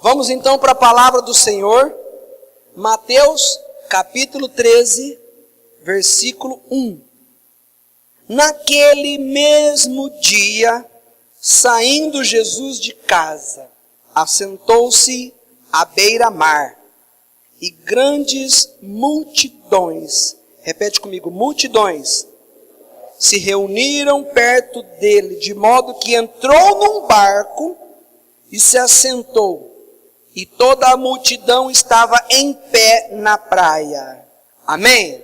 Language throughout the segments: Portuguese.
Vamos então para a palavra do Senhor, Mateus capítulo 13, versículo 1. Naquele mesmo dia, saindo Jesus de casa, assentou-se à beira-mar, e grandes multidões, repete comigo, multidões, se reuniram perto dele, de modo que entrou num barco e se assentou, e toda a multidão estava em pé na praia. Amém?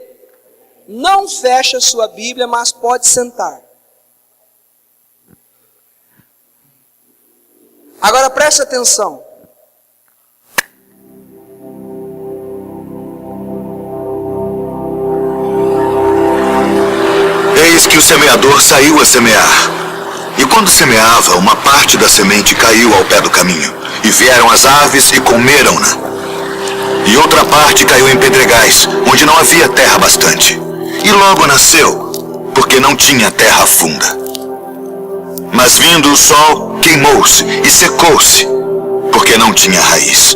Não feche a sua Bíblia, mas pode sentar. Agora preste atenção. Eis que o semeador saiu a semear. E quando semeava, uma parte da semente caiu ao pé do caminho. E vieram as aves e comeram-na. E outra parte caiu em pedregais, onde não havia terra bastante. E logo nasceu, porque não tinha terra funda. Mas vindo o sol, queimou-se e secou-se, porque não tinha raiz.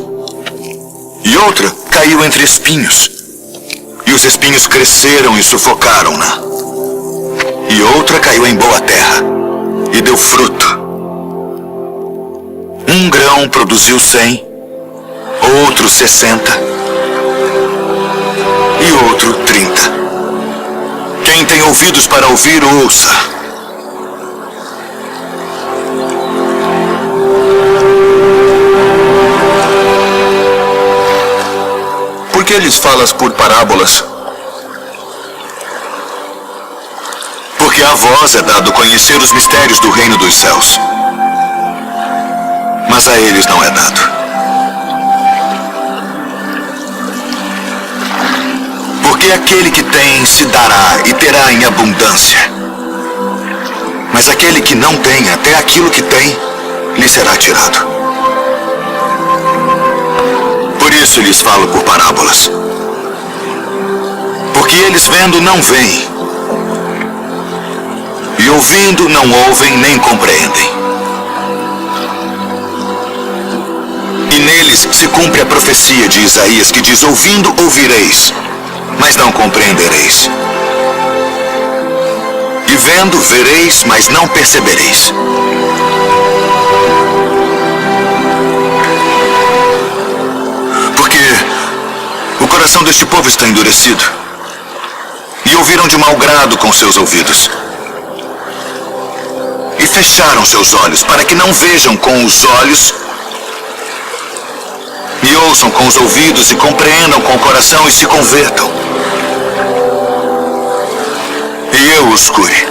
E outra caiu entre espinhos. E os espinhos cresceram e sufocaram-na. E outra caiu em boa terra, e deu fruto. Um grão produziu 100, outro 60, e outro 30. Quem tem ouvidos para ouvir, ouça. Por que lhes falas por parábolas? Porque a vós é dado conhecer os mistérios do reino dos céus, mas a eles não é dado. Porque aquele que tem se dará e terá em abundância, mas aquele que não tem, até aquilo que tem, lhe será tirado. Por isso lhes falo por parábolas, porque eles vendo não veem, e ouvindo não ouvem nem compreendem. E neles se cumpre a profecia de Isaías, que diz: ouvindo ouvireis, mas não compreendereis. E vendo vereis, mas não percebereis. Porque o coração deste povo está endurecido, e ouviram de mau grado com seus ouvidos, e fecharam seus olhos, para que não vejam com os olhos, e ouçam com os ouvidos, e compreendam com o coração, e se convertam, e eu os cure.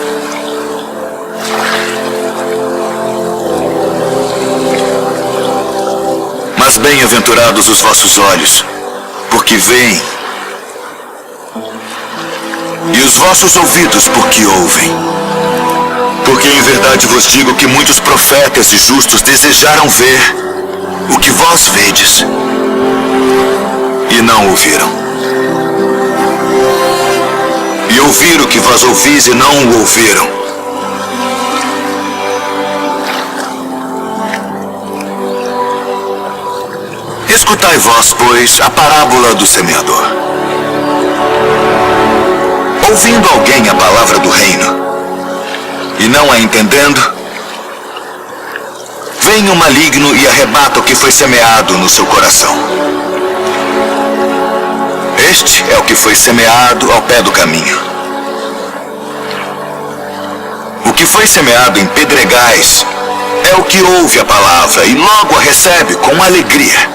Mas bem-aventurados os vossos olhos, porque veem, e os vossos ouvidos, porque ouvem. Porque em verdade vos digo que muitos profetas e justos desejaram ver o que vós vedes, e não ouviram. E ouviram o que vós ouvis, e não o ouviram. Escutai vós, pois, a parábola do semeador. Ouvindo alguém a palavra do reino, e não a entendendo, vem o maligno e arrebata o que foi semeado no seu coração. Este é o que foi semeado ao pé do caminho. O que foi semeado em pedregais é o que ouve a palavra e logo a recebe com alegria,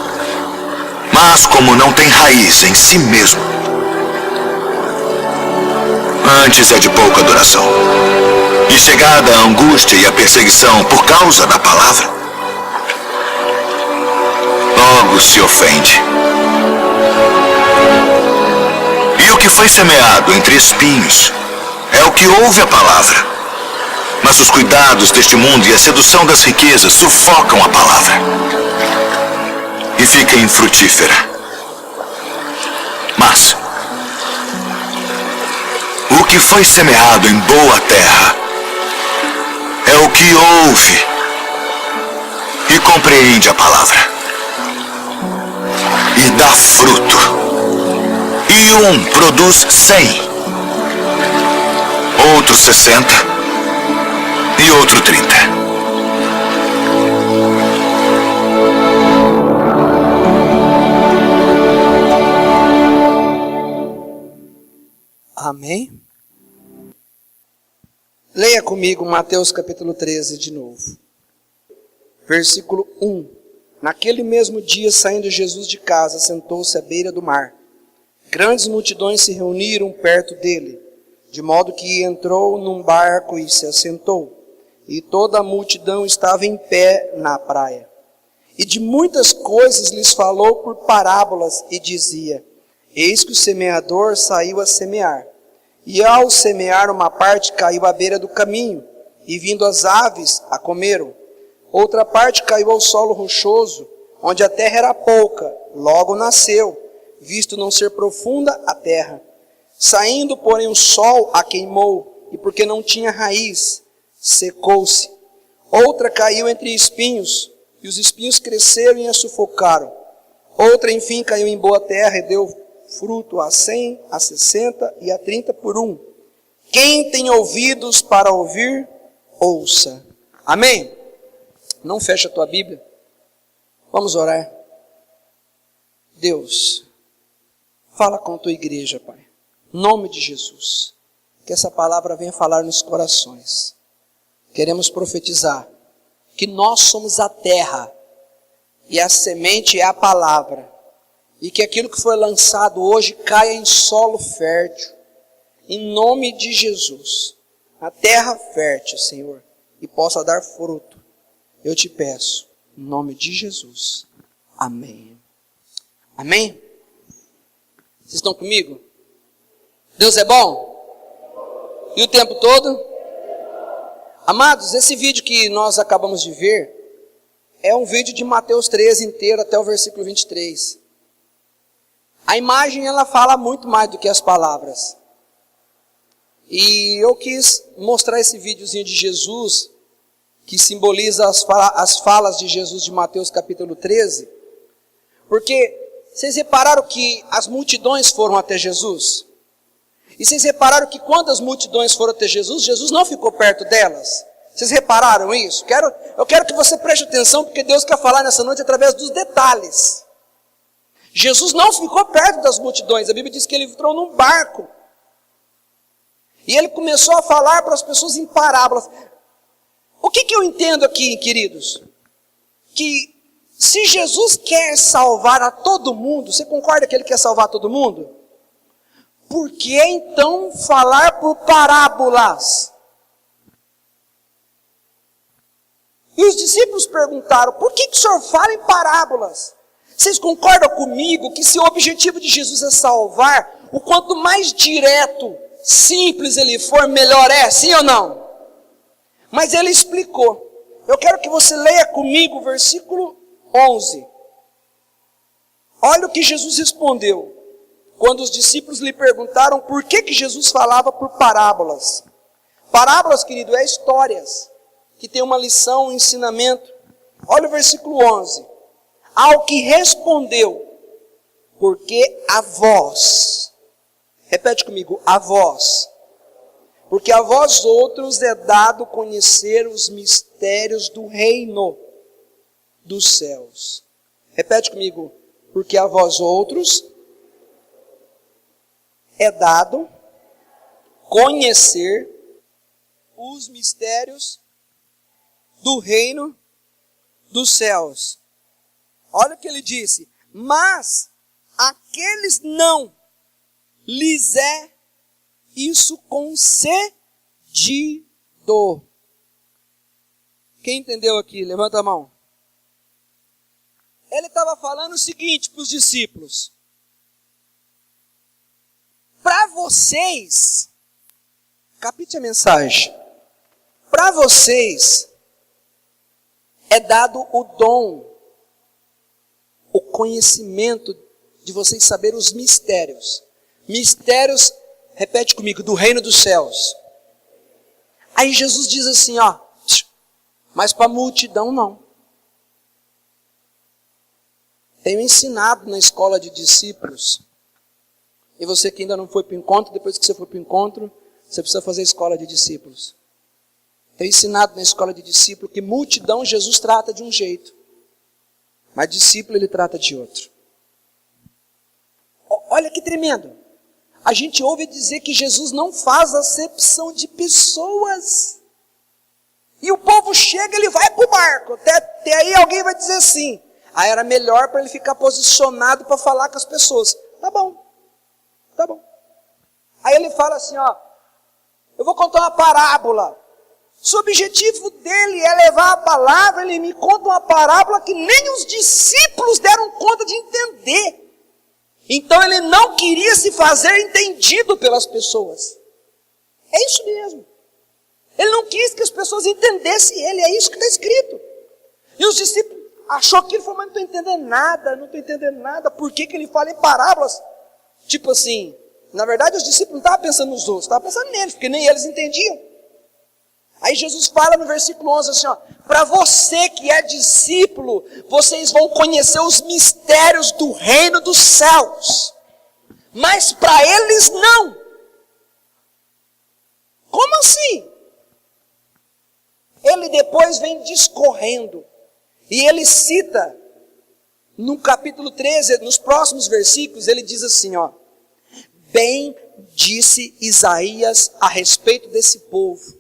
mas como não tem raiz em si mesmo, antes é de pouca duração. E chegada a angústia e a perseguição por causa da palavra, logo se ofende. E o que foi semeado entre espinhos é o que ouve a palavra, mas os cuidados deste mundo e a sedução das riquezas sufocam a palavra, e fica infrutífera. Mas o que foi semeado em boa terra é o que ouve e compreende a palavra, dá fruto. E um produz 100, outro 60 e outro 30. Amém? Leia comigo Mateus capítulo 13 de novo. Versículo 1. Naquele mesmo dia, saindo Jesus de casa, sentou-se à beira do mar. Grandes multidões se reuniram perto dele, de modo que entrou num barco e se assentou. E toda a multidão estava em pé na praia. E de muitas coisas lhes falou por parábolas e dizia: Eis que o semeador saiu a semear. E ao semear, uma parte caiu à beira do caminho, e vindo as aves, a comeram. Outra parte caiu ao solo rochoso, onde a terra era pouca, logo nasceu, visto não ser profunda a terra. Saindo, porém, o sol a queimou, e porque não tinha raiz, secou-se. Outra caiu entre espinhos, e os espinhos cresceram e a sufocaram. Outra, enfim, caiu em boa terra e deu fruto a 100, a 60 e a 30 por um. Quem tem ouvidos para ouvir, ouça. Amém? Não fecha a tua Bíblia. Vamos orar. Deus, fala com a tua igreja, Pai. Em nome de Jesus. Que essa palavra venha falar nos corações. Queremos profetizar que nós somos a terra e a semente é a palavra. E que aquilo que foi lançado hoje caia em solo fértil. Em nome de Jesus. A terra fértil, Senhor. E possa dar fruto. Eu te peço. Em nome de Jesus. Amém. Amém? Vocês estão comigo? Deus é bom? E o tempo todo? Amados, esse vídeo que nós acabamos de ver é um vídeo de Mateus 13 inteiro até o versículo 23. A imagem, ela fala muito mais do que as palavras. E eu quis mostrar esse videozinho de Jesus, que simboliza as falas de Jesus de Mateus capítulo 13, porque vocês repararam que as multidões foram até Jesus? E vocês repararam que quando as multidões foram até Jesus, Jesus não ficou perto delas? Vocês repararam isso? Eu quero que você preste atenção, porque Deus quer falar nessa noite através dos detalhes. Jesus não ficou perto das multidões. A Bíblia diz que ele entrou num barco. E ele começou a falar para as pessoas em parábolas. O que eu entendo aqui, queridos? Que se Jesus quer salvar a todo mundo, você concorda que ele quer salvar todo mundo? Por que então falar por parábolas? E os discípulos perguntaram: por que o senhor fala em parábolas? Vocês concordam comigo que se o objetivo de Jesus é salvar, o quanto mais direto, simples ele for, melhor é, sim ou não? Mas ele explicou. Eu quero que você leia comigo o versículo 11. Olha o que Jesus respondeu, quando os discípulos lhe perguntaram por que Jesus falava por parábolas. Parábolas, querido, é histórias, que tem uma lição, um ensinamento. Olha o versículo 11. Ao que respondeu, porque a vós, repete comigo, a vós, porque a vós outros é dado conhecer os mistérios do reino dos céus. Repete comigo, porque a vós outros é dado conhecer os mistérios do reino dos céus. Olha o que ele disse: mas aqueles não lhes é isso concedido. Quem entendeu aqui? Levanta a mão. Ele estava falando o seguinte para os discípulos: para vocês, capite a mensagem, para vocês é dado o dom, o conhecimento de vocês saber os mistérios. Mistérios, repete comigo, do reino dos céus. Aí Jesus diz assim, mas para a multidão não. Tenho ensinado na escola de discípulos. E você que ainda não foi para o encontro, depois que você for para o encontro, você precisa fazer a escola de discípulos. Tenho ensinado na escola de discípulos que multidão Jesus trata de um jeito, mas discípulo ele trata de outro. Olha que tremendo. A gente ouve dizer que Jesus não faz acepção de pessoas. E o povo chega, ele vai para o barco. Até aí alguém vai dizer assim. Aí era melhor para ele ficar posicionado para falar com as pessoas. Tá bom. Aí ele fala assim, ó. Eu vou contar uma parábola. Se o objetivo dele é levar a palavra, ele me conta uma parábola que nem os discípulos deram conta de entender. Então ele não queria se fazer entendido pelas pessoas. É isso mesmo. Ele não quis que as pessoas entendessem ele, é isso que está escrito. E os discípulos achou que ele falou, mas não estou entendendo nada. Por que ele fala em parábolas? Tipo assim, na verdade os discípulos não estavam pensando nos outros, estavam pensando neles, porque nem eles entendiam. Aí Jesus fala no versículo 11 assim, ó, para você que é discípulo, vocês vão conhecer os mistérios do reino dos céus. Mas para eles não. Como assim? Ele depois vem discorrendo. E ele cita, no capítulo 13, nos próximos versículos, ele diz assim, ó. Bem disse Isaías a respeito desse povo.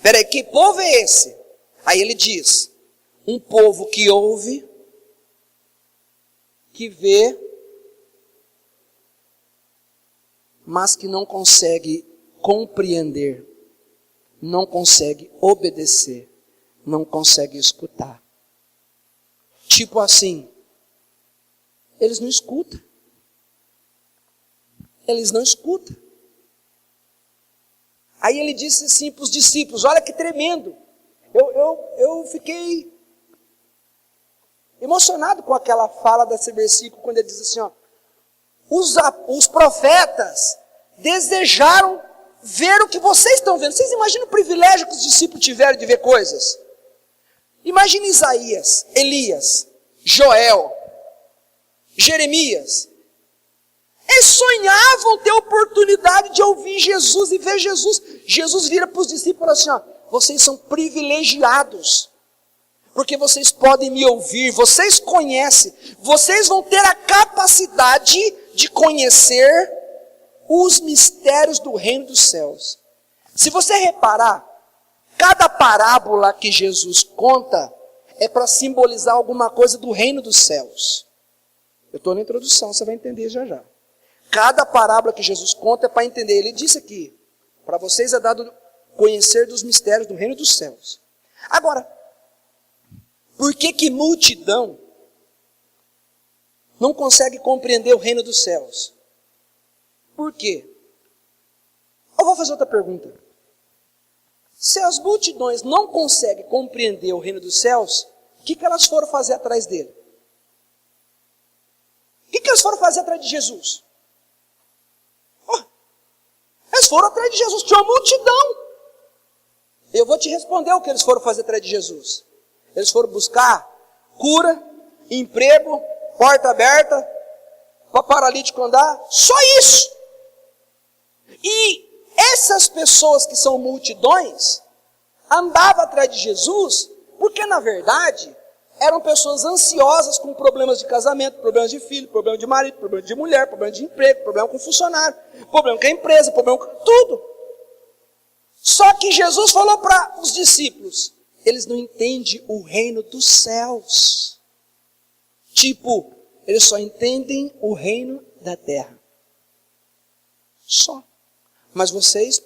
Peraí, que povo é esse? Aí ele diz, um povo que ouve, que vê, mas que não consegue compreender, não consegue obedecer, não consegue escutar. Tipo assim, eles não escutam. Eles não escutam. Aí ele disse assim para os discípulos, olha que tremendo. Eu fiquei emocionado com aquela fala desse versículo, quando ele diz assim, ó, os profetas desejaram ver o que vocês estão vendo. Vocês imaginam o privilégio que os discípulos tiveram de ver coisas? Imagine Isaías, Elias, Joel, Jeremias. Eles sonhavam ter oportunidade de ouvir Jesus e ver Jesus. Jesus vira para os discípulos assim, ó, vocês são privilegiados, porque vocês podem me ouvir, vocês conhecem, vocês vão ter a capacidade de conhecer os mistérios do reino dos céus. Se você reparar, cada parábola que Jesus conta é para simbolizar alguma coisa do reino dos céus. Eu estou na introdução, você vai entender já já. Cada parábola que Jesus conta é para entender. Ele disse aqui, para vocês é dado conhecer dos mistérios do reino dos céus. Agora, por que multidão não consegue compreender o reino dos céus? Por quê? Eu vou fazer outra pergunta. Se as multidões não conseguem compreender o reino dos céus, o que elas foram fazer atrás dele? O que elas foram fazer atrás de Jesus? Eles foram atrás de Jesus, tinha uma multidão. Eu vou te responder o que eles foram fazer atrás de Jesus. Eles foram buscar cura, emprego, porta aberta, para paralítico andar, só isso. E essas pessoas que são multidões, andavam atrás de Jesus, porque na verdade, eram pessoas ansiosas com problemas de casamento, problemas de filho, problema de marido, problema de mulher, problema de emprego, problema com funcionário, problema com a empresa, problema com tudo. Só que Jesus falou para os discípulos, eles não entendem o reino dos céus. Tipo, eles só entendem o reino da terra. Só. Mas vocês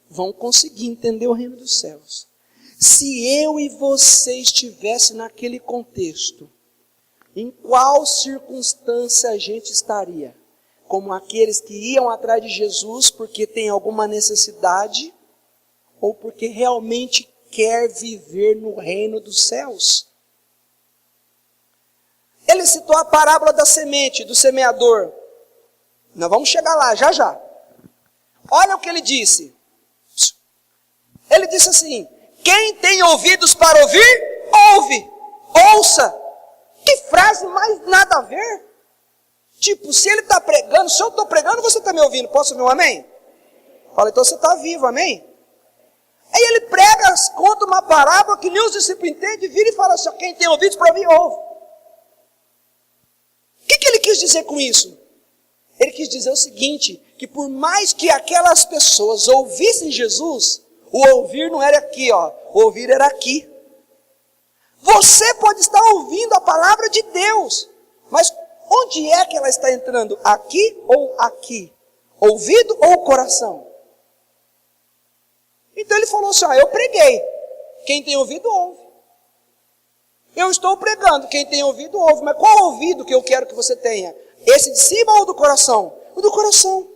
vão conseguir entender o reino dos céus. Se eu e você estivesse naquele contexto, em qual circunstância a gente estaria? Como aqueles que iam atrás de Jesus porque tem alguma necessidade ou porque realmente quer viver no reino dos céus? Ele citou a parábola da semente, do semeador. Nós vamos chegar lá, já já. Olha o que ele disse. Ele disse assim, quem tem ouvidos para ouvir, ouve, ouça. O que Que frase mais nada a ver. Tipo, se ele está pregando, se eu estou pregando, você está me ouvindo. Posso ouvir um amém? Fala, então você está vivo, amém? Aí ele prega, conta uma parábola que nem os discípulos entendem, vira e fala assim, quem tem ouvidos para ouvir, ouve. O que ele quis dizer com isso? Ele quis dizer o seguinte, que por mais que aquelas pessoas ouvissem Jesus, o ouvir não era aqui, ó, o ouvir era aqui. Você pode estar ouvindo a palavra de Deus, mas onde é que ela está entrando? Aqui ou aqui? Ouvido ou coração? Então ele falou assim, eu preguei, quem tem ouvido ouve. Eu estou pregando, quem tem ouvido ouve, mas qual ouvido que eu quero que você tenha? Esse de cima ou do coração? O do coração.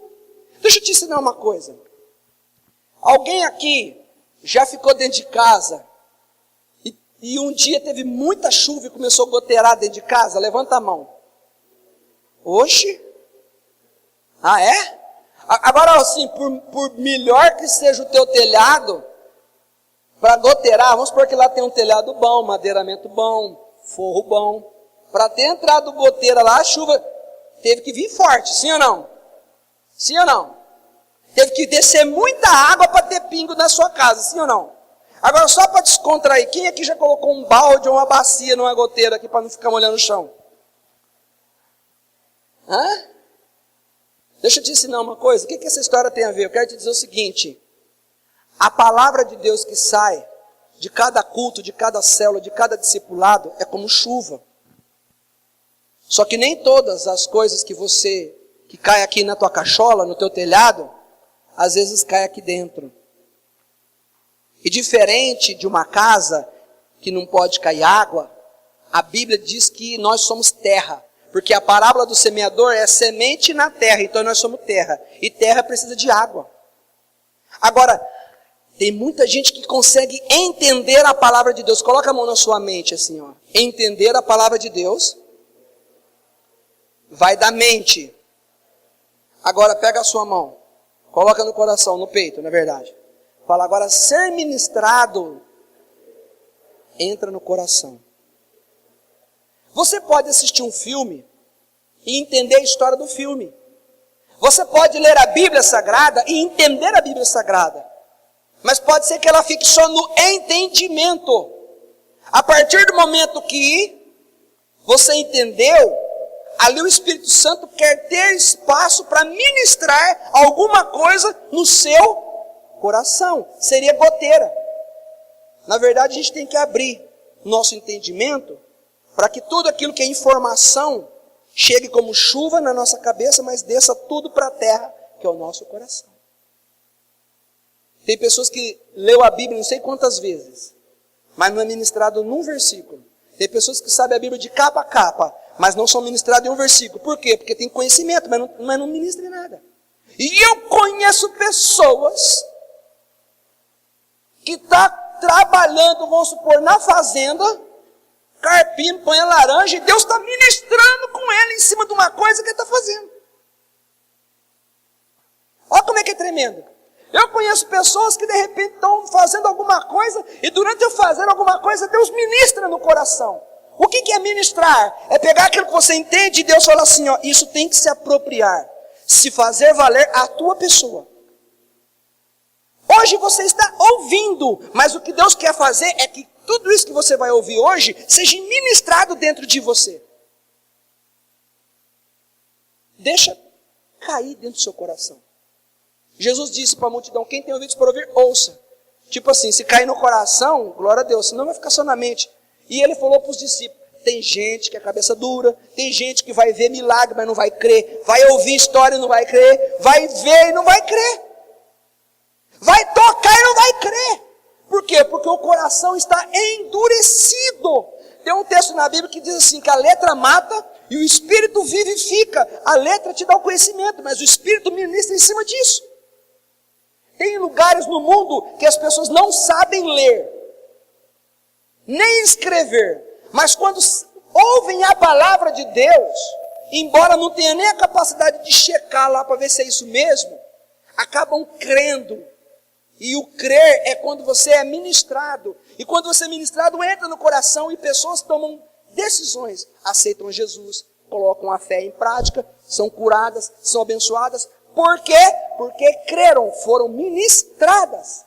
Deixa eu te ensinar uma coisa. Alguém aqui já ficou dentro de casa e um dia teve muita chuva e começou a goteirar dentro de casa? Levanta a mão. Oxe? Ah, é? Agora, assim, por melhor que seja o teu telhado, para goteirar, vamos supor que lá tem um telhado bom, madeiramento bom, forro bom. Para ter entrado goteira lá, a chuva teve que vir forte, sim ou não? Sim ou não? Teve que descer muita água para ter pingo na sua casa, sim ou não? Agora, só para descontrair, quem aqui já colocou um balde ou uma bacia numa goteira aqui para não ficar molhando o chão? Hã? Deixa eu te ensinar uma coisa. O que essa história tem a ver? Eu quero te dizer o seguinte. A palavra de Deus que sai de cada culto, de cada célula, de cada discipulado, é como chuva. Só que nem todas as coisas que cai aqui na tua cachola, no teu telhado, às vezes cai aqui dentro. E diferente de uma casa que não pode cair água, a Bíblia diz que nós somos terra. Porque a parábola do semeador é semente na terra, então nós somos terra. E terra precisa de água. Agora, tem muita gente que consegue entender a palavra de Deus. Coloca a mão na sua mente assim, ó. Entender a palavra de Deus vai da mente. Agora pega a sua mão. Coloca no coração, no peito, na verdade. Fala agora, ser ministrado entra no coração. Você pode assistir um filme e entender a história do filme. Você pode ler a Bíblia Sagrada e entender a Bíblia Sagrada. Mas pode ser que ela fique só no entendimento. A partir do momento que você entendeu, ali o Espírito Santo quer ter espaço para ministrar alguma coisa no seu coração. Seria goteira. Na verdade, a gente tem que abrir nosso entendimento para que tudo aquilo que é informação chegue como chuva na nossa cabeça, mas desça tudo para a terra, que é o nosso coração. Tem pessoas que leu a Bíblia não sei quantas vezes, mas não é ministrado num versículo. Tem pessoas que sabem a Bíblia de capa a capa, mas não são ministradas em um versículo. Por quê? Porque tem conhecimento, mas não ministra em nada. E eu conheço pessoas que estão trabalhando, vamos supor, na fazenda, carpino, põe a laranja, e Deus está ministrando com ele em cima de uma coisa que ele está fazendo. Olha como é que é tremendo. Eu conheço pessoas que de repente estão fazendo alguma coisa, e durante eu fazer alguma coisa, Deus ministra no coração. O que é ministrar? É pegar aquilo que você entende e Deus fala assim, ó, isso tem que se apropriar, se fazer valer a tua pessoa. Hoje você está ouvindo, mas o que Deus quer fazer é que tudo isso que você vai ouvir hoje seja ministrado dentro de você. Deixa cair dentro do seu coração. Jesus disse para a multidão, quem tem ouvidos para ouvir, ouça. Tipo assim, se cair no coração, glória a Deus, senão vai ficar só na mente. E ele falou para os discípulos, tem gente que é cabeça dura, tem gente que vai ver milagre, mas não vai crer, vai ouvir história e não vai crer, vai ver e não vai crer, vai tocar e não vai crer. Por quê? Porque o coração está endurecido. Tem um texto na Bíblia que diz assim, que a letra mata e o Espírito vivifica. A letra te dá o conhecimento, mas o Espírito ministra em cima disso. Tem lugares no mundo que as pessoas não sabem ler, nem escrever, mas quando ouvem a palavra de Deus, embora não tenha nem a capacidade de checar lá para ver se é isso mesmo, acabam crendo. E o crer é quando você é ministrado. E quando você é ministrado, entra no coração e pessoas tomam decisões, aceitam Jesus, colocam a fé em prática, são curadas, são abençoadas. Por quê? Porque creram, foram ministradas.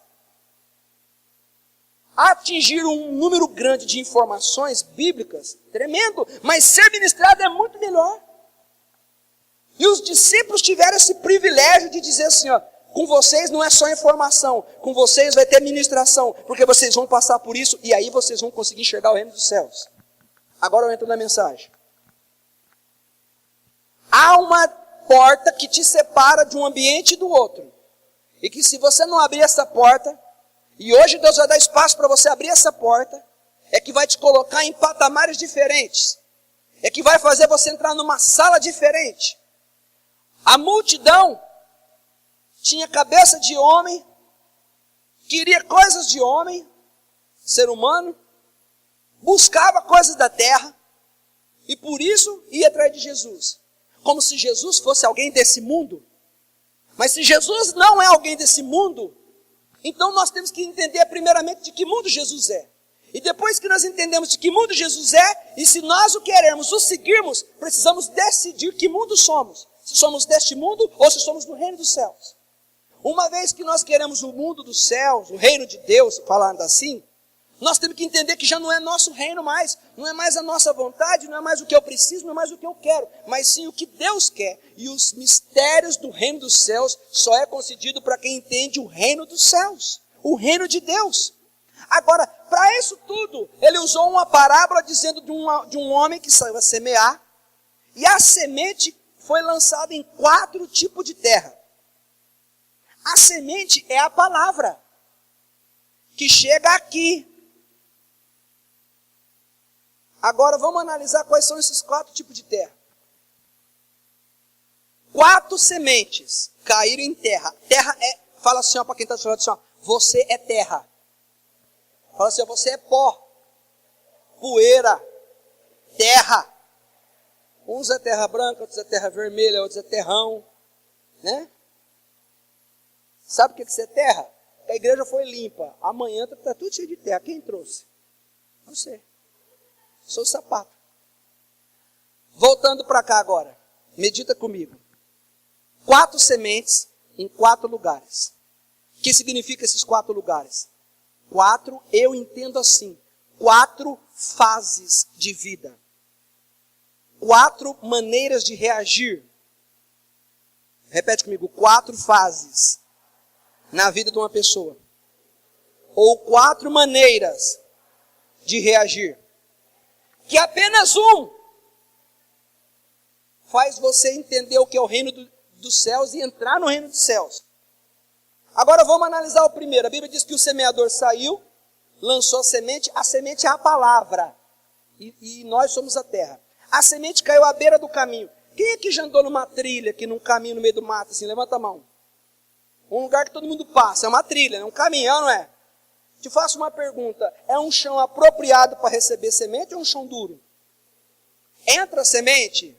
Atingiram um número grande de informações bíblicas, tremendo, mas ser ministrado é muito melhor. E os discípulos tiveram esse privilégio de dizer assim, ó, com vocês não é só informação, com vocês vai ter ministração, porque vocês vão passar por isso e aí vocês vão conseguir enxergar o reino dos céus. Agora eu entro na mensagem. Há uma porta que te separa de um ambiente e do outro. E que se você não abrir essa porta, e hoje Deus vai dar espaço para você abrir essa porta, é que vai te colocar em patamares diferentes. É que vai fazer você entrar numa sala diferente. A multidão tinha cabeça de homem, queria coisas de homem, ser humano, buscava coisas da terra, e por isso ia atrás de Jesus. Como se Jesus fosse alguém desse mundo. Mas se Jesus não é alguém desse mundo, então nós temos que entender primeiramente de que mundo Jesus é. E depois que nós entendemos de que mundo Jesus é, e se nós o queremos, o seguirmos, precisamos decidir que mundo somos. Se somos deste mundo ou se somos do reino dos céus. Uma vez que nós queremos o mundo dos céus, o reino de Deus, falando assim, nós temos que entender que já não é nosso reino mais, não é mais a nossa vontade, não é mais o que eu preciso, não é mais o que eu quero, mas sim o que Deus quer. E os mistérios do reino dos céus só é concedido para quem entende o reino dos céus, o reino de Deus. Agora, para isso tudo, ele usou uma parábola dizendo de um homem que saiu a semear, e a semente foi lançada em 4 tipos de terra. A semente é a palavra, que chega aqui. Agora vamos analisar quais são esses 4 tipos de terra. 4 sementes caíram em terra. Terra é, fala assim para quem está falando assim, ó, você é terra. Fala assim, ó, você é pó, poeira, terra. Uns é terra branca, outros é terra vermelha, outros é terrão, né? Sabe o que isso é terra? A igreja foi limpa. Amanhã está tudo cheio de terra. Quem trouxe? Você. Sou o sapato. Voltando para cá agora. Medita comigo. 4 sementes em 4 lugares. O que significa esses 4 lugares? 4, eu entendo assim. 4 fases de vida. 4 maneiras de reagir. Repete comigo. 4 fases na vida de uma pessoa. Ou 4 maneiras de reagir. Que apenas um faz você entender o que é o reino dos céus e entrar no reino dos céus. Agora vamos analisar o primeiro. A Bíblia diz que o semeador saiu, lançou a semente é a palavra. E nós somos a terra. A semente caiu à beira do caminho. Quem aqui já andou numa trilha, aqui num caminho no meio do mato, assim? Levanta a mão. Um lugar que todo mundo passa, é uma trilha, é um caminhão, não é? Te faço uma pergunta, é um chão apropriado para receber semente ou um chão duro? Entra a semente?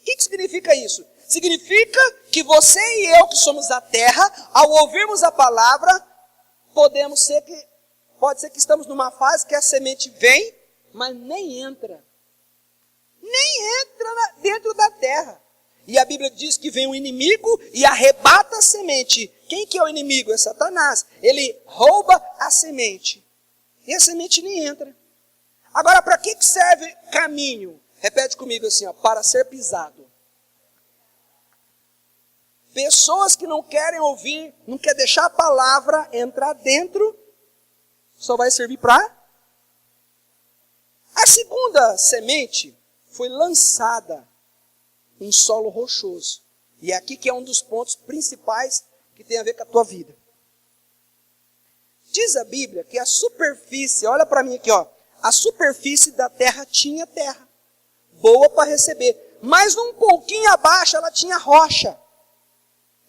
O que significa isso? Significa que você e eu, que somos a terra, ao ouvirmos a palavra, pode ser que estamos numa fase que a semente vem, mas nem entra. Nem entra dentro da terra. E a Bíblia diz que vem um inimigo e arrebata a semente. Quem que é o inimigo? É Satanás. Ele rouba a semente. E a semente nem entra. Agora, para que serve caminho? Repete comigo assim, ó, para ser pisado. Pessoas que não querem ouvir, não querem deixar a palavra entrar dentro, só vai servir para... A segunda semente foi lançada em solo rochoso. E é aqui que é um dos pontos principais que tem a ver com a tua vida. Diz a Bíblia que a superfície, olha para mim aqui, ó, a superfície da terra tinha terra, boa para receber, mas um pouquinho abaixo ela tinha rocha,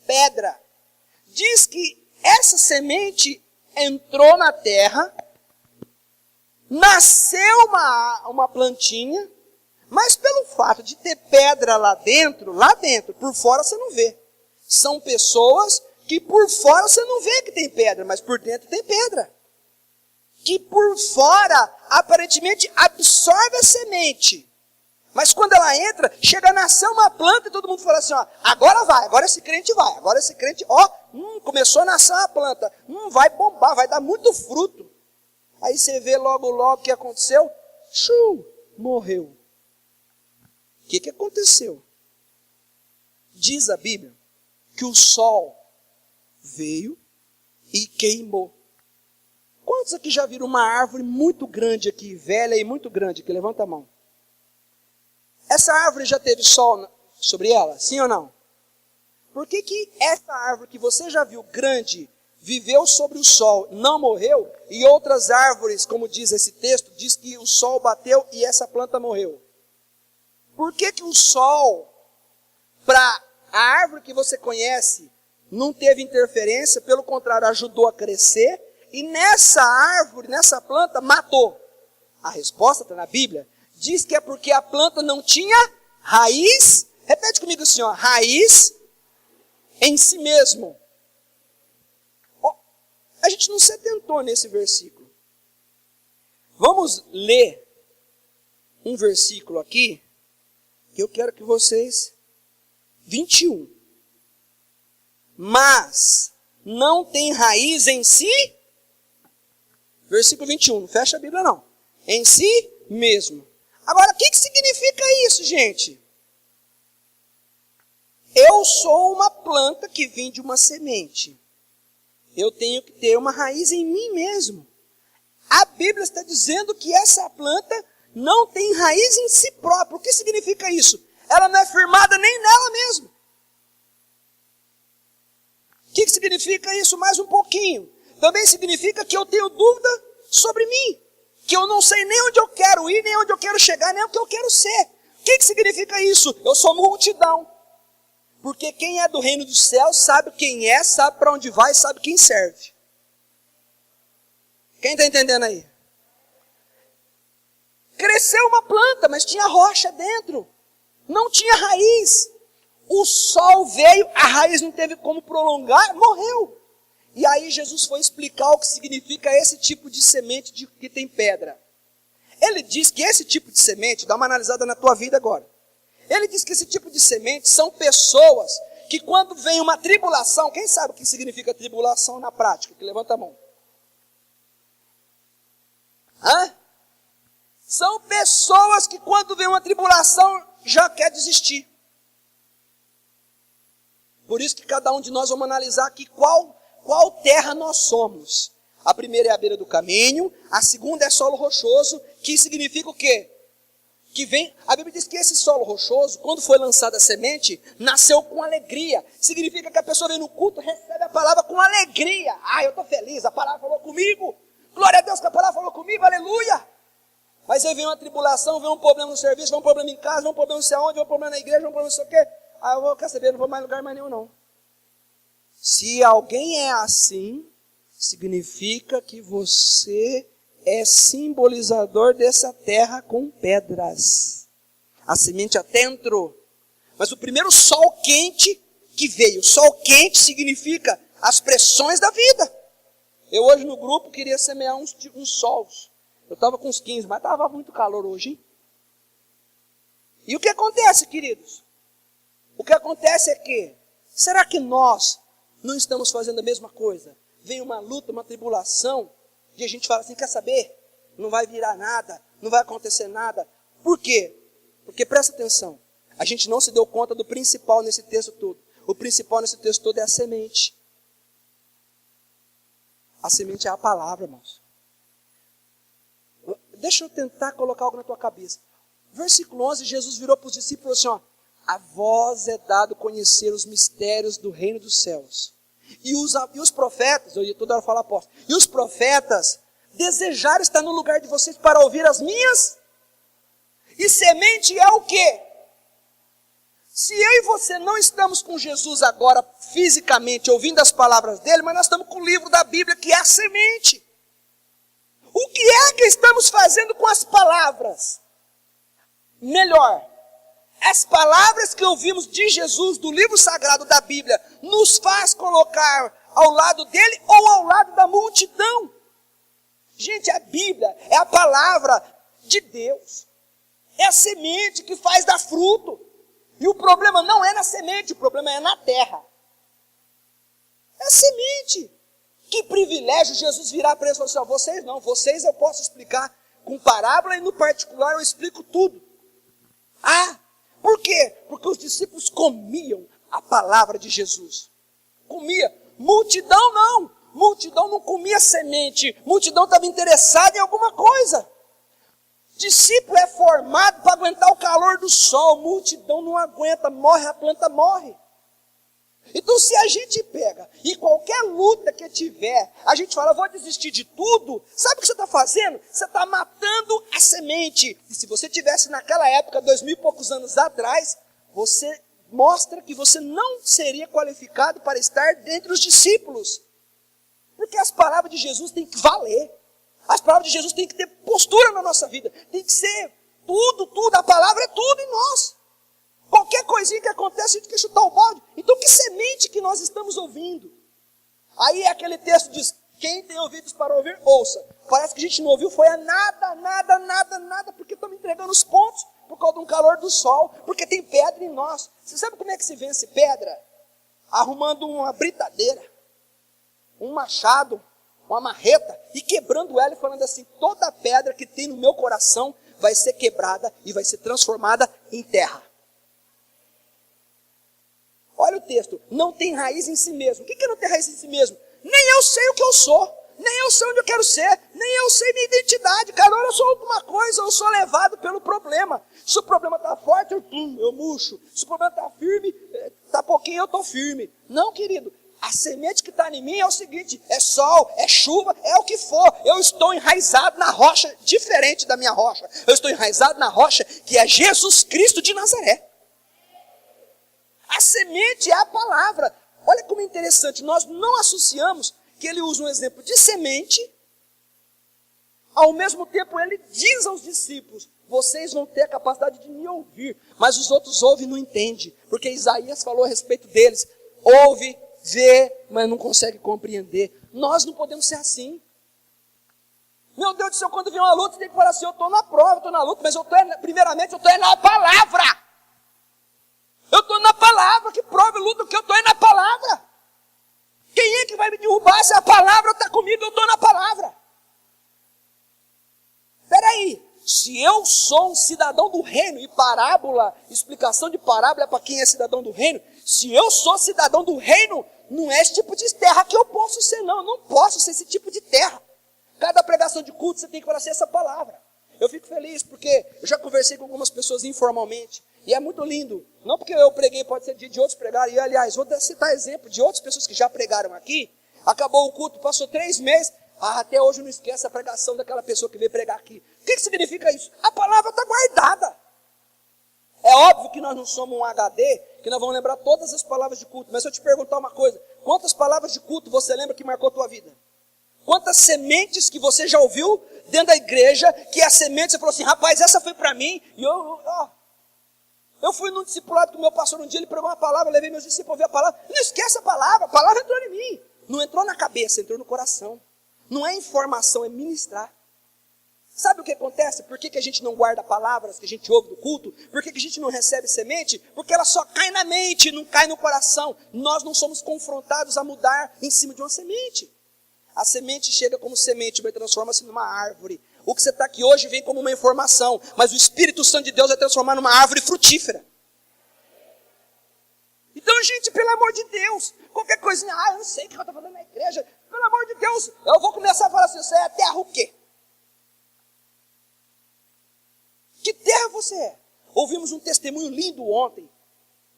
pedra. Diz que essa semente entrou na terra, nasceu uma plantinha, mas pelo fato de ter pedra lá dentro, por fora você não vê. São pessoas que por fora você não vê que tem pedra, mas por dentro tem pedra. Que por fora aparentemente absorve a semente. Mas quando ela entra, chega a nascer uma planta e todo mundo fala assim, ó, agora vai, agora esse crente vai, agora esse crente, ó, começou a nascer uma planta, vai bombar, vai dar muito fruto. Aí você vê logo o que aconteceu, morreu. O que aconteceu? Diz a Bíblia que o sol veio e queimou. Quantos aqui já viram uma árvore muito grande aqui, velha e muito grande aqui? Levanta a mão. Essa árvore já teve sol sobre ela? Sim ou não? Por que essa árvore que você já viu grande, viveu sobre o sol, não morreu, e outras árvores, como diz esse texto, diz que o sol bateu e essa planta morreu? Por que o sol, para a árvore que você conhece, não teve interferência, pelo contrário, ajudou a crescer, e nessa árvore, nessa planta, matou? A resposta está na Bíblia. Diz que é porque a planta não tinha raiz. Repete comigo assim, ó, raiz em si mesmo. Ó, a gente não se atentou nesse versículo. Vamos ler um versículo aqui, que eu quero que vocês... 21. Mas não tem raiz em si. Versículo 21, não fecha a Bíblia não. Em si mesmo. Agora, o que significa isso, gente? Eu sou uma planta que vem de uma semente. Eu tenho que ter uma raiz em mim mesmo. A Bíblia está dizendo que essa planta não tem raiz em si própria. O que significa isso? Ela não é firmada nem nela mesma. O que significa isso? Mais um pouquinho. Também significa que eu tenho dúvida sobre mim. Que eu não sei nem onde eu quero ir, nem onde eu quero chegar, nem o que eu quero ser. O que significa isso? Eu sou multidão. Porque quem é do reino dos céus sabe quem é, sabe para onde vai, sabe quem serve. Quem está entendendo aí? Cresceu uma planta, mas tinha rocha dentro. Não tinha raiz. O sol veio, a raiz não teve como prolongar, morreu. E aí Jesus foi explicar o que significa esse tipo de semente que tem pedra. Ele diz que esse tipo de semente, dá uma analisada na tua vida agora. Ele diz que esse tipo de semente são pessoas que quando vem uma tribulação, quem sabe o que significa tribulação na prática? Que levanta a mão. São pessoas que quando vem uma tribulação já quer desistir. Por isso que cada um de nós vamos analisar aqui qual terra nós somos. A primeira é a beira do caminho, a segunda é solo rochoso, que significa o quê? Que vem, a Bíblia diz que esse solo rochoso, quando foi lançada a semente, nasceu com alegria. Significa que a pessoa vem no culto, recebe a palavra com alegria. Eu estou feliz, a palavra falou comigo. Glória a Deus que a palavra falou comigo, aleluia. Mas aí vem uma tribulação, vem um problema no serviço, vem um problema em casa, vem um problema não sei aonde, vem um problema na igreja, vem um problema não sei o quê. Eu vou, quer saber, não vou mais lugar mais nenhum não. Se alguém é assim, significa que você é simbolizador dessa terra com pedras. A semente até entrou. Mas o primeiro sol quente que veio, sol quente significa as pressões da vida. Eu hoje no grupo queria semear uns sols. Eu estava com uns 15, mas estava muito calor hoje, hein? E o que acontece, queridos? O que acontece é que, será que nós não estamos fazendo a mesma coisa? Vem uma luta, uma tribulação, e a gente fala assim, quer saber? Não vai virar nada, não vai acontecer nada. Por quê? Porque presta atenção, a gente não se deu conta do principal nesse texto todo. O principal nesse texto todo é a semente. A semente é a palavra, irmãos. Deixa eu tentar colocar algo na tua cabeça. Versículo 11, Jesus virou para os discípulos e falou assim, ó, a vós é dado conhecer os mistérios do reino dos céus. E os profetas, eu ia toda hora falar apóstolo, e os profetas desejaram estar no lugar de vocês para ouvir as minhas. E semente é o quê? Se eu e você não estamos com Jesus agora fisicamente, ouvindo as palavras dele, mas nós estamos com o livro da Bíblia que é a semente. O que é que estamos fazendo com as palavras? Melhor, as palavras que ouvimos de Jesus, do livro sagrado da Bíblia, nos faz colocar ao lado dele ou ao lado da multidão. Gente, a Bíblia é a palavra de Deus. É a semente que faz dar fruto. E o problema não é na semente, o problema é na terra. É a semente. Que privilégio Jesus virar para eles e falar assim, vocês não, vocês eu posso explicar com parábola e no particular eu explico tudo. Ah, por quê? Porque os discípulos comiam a palavra de Jesus. Comia. Multidão não. Multidão não comia semente. Multidão estava interessada em alguma coisa. Discípulo é formado para aguentar o calor do sol. Multidão não aguenta, morre, a planta morre. Então se a gente pega e qualquer luta que tiver, a gente fala, vou desistir de tudo. Sabe o que você está fazendo? Você está matando a semente. E se você tivesse naquela época, 2000 e poucos anos atrás, você mostra que você não seria qualificado para estar dentre os discípulos. Porque as palavras de Jesus têm que valer. As palavras de Jesus têm que ter postura na nossa vida. Tem que ser tudo. A palavra é tudo em nós. Qualquer coisinha que acontece, a gente quer chutar o balde. Então que semente que nós estamos ouvindo? Aí aquele texto diz, quem tem ouvidos para ouvir, ouça. Parece que a gente não ouviu, foi a nada, porque estamos entregando os pontos por causa do calor do sol, porque tem pedra em nós. Você sabe como é que se vence pedra? Arrumando uma britadeira, um machado, uma marreta, e quebrando ela e falando assim, toda pedra que tem no meu coração vai ser quebrada e vai ser transformada em terra. Olha o texto, não tem raiz em si mesmo. O que é não ter raiz em si mesmo? Nem eu sei o que eu sou, nem eu sei onde eu quero ser, nem eu sei minha identidade. Cara, eu sou alguma coisa, eu sou levado pelo problema. Se o problema está forte, eu murcho. Se o problema está firme, está pouquinho, eu estou firme. Não, querido, a semente que está em mim é o seguinte, é sol, é chuva, é o que for. Eu estou enraizado na rocha, diferente da minha rocha. Eu estou enraizado na rocha que é Jesus Cristo de Nazaré. A semente é a palavra. Olha como é interessante, nós não associamos que ele usa um exemplo de semente, ao mesmo tempo ele diz aos discípulos, vocês vão ter a capacidade de me ouvir, mas os outros ouvem e não entendem, porque Isaías falou a respeito deles, ouve, vê, mas não consegue compreender. Nós não podemos ser assim. Meu Deus do céu, quando vem uma luta, você tem que falar assim, eu estou na prova, eu estou na luta, mas primeiramente eu estou na palavra. Eu estou na palavra, que prova e luta que eu estou na palavra. Quem é que vai me derrubar se a palavra está comigo? Eu estou na palavra. Espera aí, se eu sou um cidadão do reino, e parábola, explicação de parábola é para quem é cidadão do reino, se eu sou cidadão do reino, não é esse tipo de terra que eu posso ser, não. Eu não posso ser esse tipo de terra. Cada pregação de culto você tem que falar assim, essa palavra. Eu fico feliz porque eu já conversei com algumas pessoas informalmente. E é muito lindo. Não porque eu preguei, pode ser de outros pregarem. E aliás, vou citar exemplo de outras pessoas que já pregaram aqui. Acabou o culto, passou 3 meses. Até hoje eu não esqueço a pregação daquela pessoa que veio pregar aqui. O que significa isso? A palavra está guardada. É óbvio que nós não somos um HD, que nós vamos lembrar todas as palavras de culto. Mas se eu te perguntar uma coisa, quantas palavras de culto você lembra que marcou a tua vida? Quantas sementes que você já ouviu dentro da igreja, que a semente, você falou assim, rapaz, essa foi para mim, e eu fui num discipulado com o meu pastor um dia, ele pregou uma palavra, eu levei meus discípulos a ouvir a palavra, não esquece a palavra entrou em mim, não entrou na cabeça, entrou no coração, não é informação, é ministrar. Sabe o que acontece? Por que a gente não guarda palavras que a gente ouve do culto? Por que a gente não recebe semente? Porque ela só cai na mente, não cai no coração. Nós não somos confrontados a mudar em cima de uma semente. A semente chega como semente, vai transformar-se numa árvore. O que você está aqui hoje vem como uma informação, mas o Espírito Santo de Deus vai transformar numa árvore frutífera. Então, gente, pelo amor de Deus, qualquer coisinha, eu não sei o que eu estou falando na igreja, pelo amor de Deus, eu vou começar a falar assim, você é terra o quê? Que terra você é? Ouvimos um testemunho lindo ontem.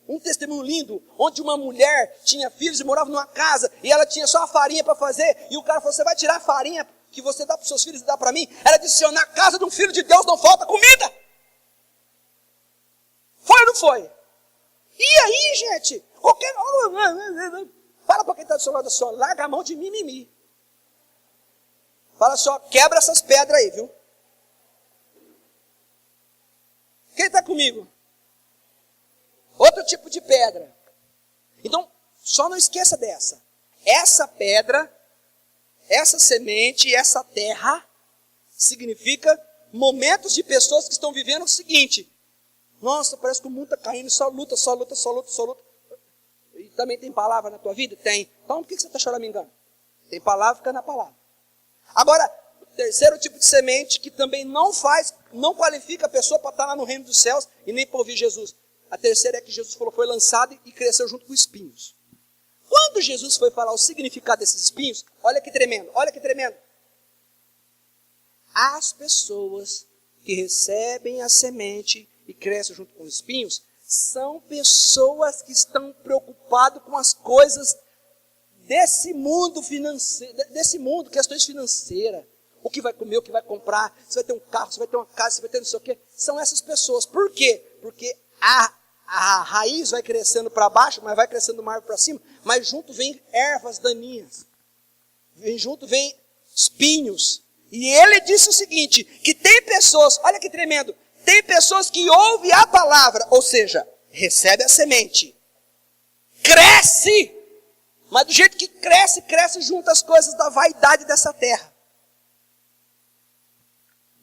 Um testemunho lindo, onde uma mulher tinha filhos e morava numa casa, e ela tinha só a farinha para fazer, e o cara falou, você vai tirar a farinha que você dá para os seus filhos e dá para mim? Ela disse, na casa de um filho de Deus não falta comida. Foi ou não foi? E aí, gente? Fala para quem está do seu lado assim, larga a mão de mimimi. Fala só, quebra essas pedras aí, viu? Quem está comigo? Outro tipo de pedra. Então, só não esqueça dessa. Essa pedra, essa semente, essa terra, Significa momentos de pessoas que estão vivendo o seguinte: nossa, parece que o mundo está caindo, só luta, só luta, só luta, só luta. E também tem palavra na tua vida? Tem. Então por que você está choramingando? Tem palavra, fica na palavra. Agora, o terceiro tipo de semente que também não qualifica a pessoa para estar lá no reino dos céus e nem para ouvir Jesus. A terceira é que Jesus falou, foi lançado e cresceu junto com espinhos. Quando Jesus foi falar o significado desses espinhos, olha que tremendo, olha que tremendo. As pessoas que recebem a semente e crescem junto com os espinhos, são pessoas que estão preocupadas com as coisas desse mundo financeiro, questões financeiras. O que vai comer, o que vai comprar, se vai ter um carro, se vai ter uma casa, se vai ter não sei o quê. São essas pessoas. Por quê? Porque a raiz vai crescendo para baixo, mas vai crescendo uma árvore para cima, mas junto vem ervas daninhas. Junto vem espinhos. E ele disse o seguinte, que tem pessoas, olha que tremendo, tem pessoas que ouvem a palavra, ou seja, recebe a semente, cresce, mas do jeito que cresce, cresce junto às coisas da vaidade dessa terra.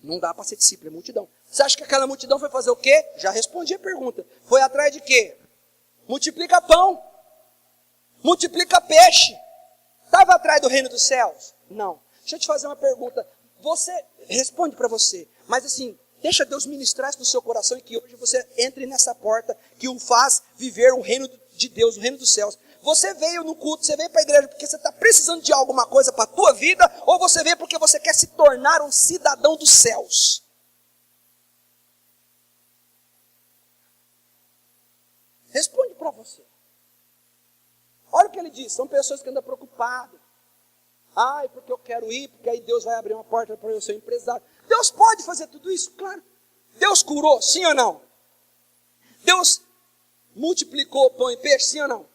Não dá para ser discípulo, é multidão. Você acha que aquela multidão foi fazer o quê? Já respondi a pergunta. Foi atrás de quê? Multiplica pão, multiplica peixe. Estava atrás do reino dos céus? Não. Deixa eu te fazer uma pergunta. Você, responde para você, mas assim, deixa Deus ministrar isso no seu coração e que hoje você entre nessa porta que o faz viver o reino de Deus, o reino dos céus. Você veio no culto, você veio para a igreja porque você está precisando de alguma coisa para a tua vida, ou você veio porque você quer se tornar um cidadão dos céus? Responde para você. Olha o que ele diz, são pessoas que andam preocupadas. Ai, porque eu quero ir, porque aí Deus vai abrir uma porta para eu ser empresário. Deus pode fazer tudo isso? Claro. Deus curou, sim ou não? Deus multiplicou pão e peixe, sim ou não?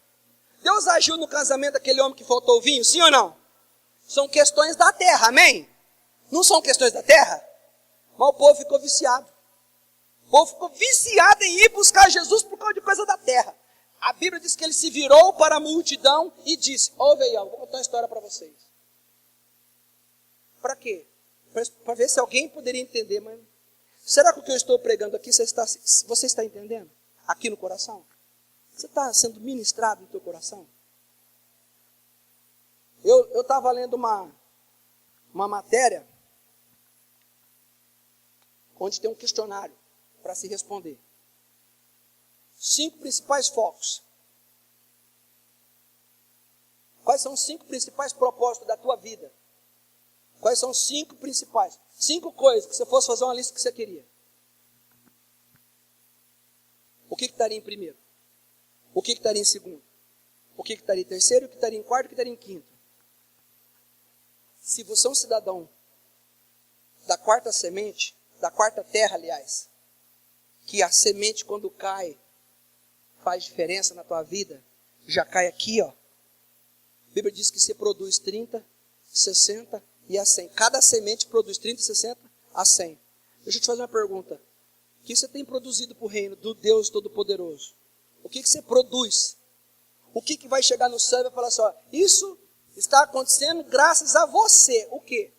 Deus agiu no casamento daquele homem que faltou o vinho, sim ou não? São questões da terra, amém? Não são questões da terra? Mas o povo ficou viciado. O povo ficou viciado em ir buscar Jesus por causa de coisa da terra. A Bíblia diz que ele se virou para a multidão e disse, ouve aí, vou contar uma história para vocês. Para quê? Para ver se alguém poderia entender, mas será que o que eu estou pregando aqui, você está entendendo? Aqui no coração? Você está sendo ministrado no teu coração? Eu estava lendo uma matéria onde tem um questionário para se responder. 5 principais focos. Quais são os 5 principais propósitos da tua vida? Quais são os 5 principais? 5 coisas que você fosse fazer uma lista que você queria. O que estaria em primeiro? O que estaria em segundo? O que estaria em terceiro? O que estaria em quarto? O que estaria em quinto? Se você é um cidadão da quarta semente, da quarta terra, aliás, que a semente quando cai faz diferença na tua vida, já cai aqui, ó. A Bíblia diz que você produz 30, 60 e a 100. Cada semente produz 30, 60 a 100. Deixa eu te fazer uma pergunta. O que você tem produzido para o reino do Deus Todo-Poderoso? O que você produz? O que vai chegar no céu e vai falar assim, ó, isso está acontecendo graças a você. O quê?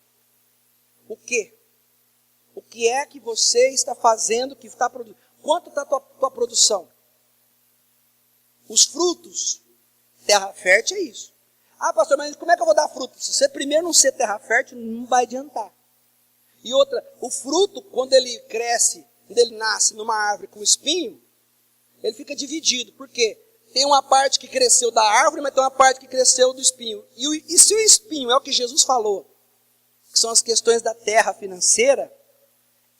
O quê? O que é que você está fazendo, que está produzindo? Quanto está a tua produção? Os frutos. Terra fértil é isso. Ah, pastor, mas como é que eu vou dar fruto? Se você primeiro não ser terra fértil, não vai adiantar. E outra, o fruto, quando ele cresce, quando ele nasce numa árvore com espinho, ele fica dividido. Por quê? Tem uma parte que cresceu da árvore, mas tem uma parte que cresceu do espinho. E se o espinho é o que Jesus falou, que são as questões da terra financeira,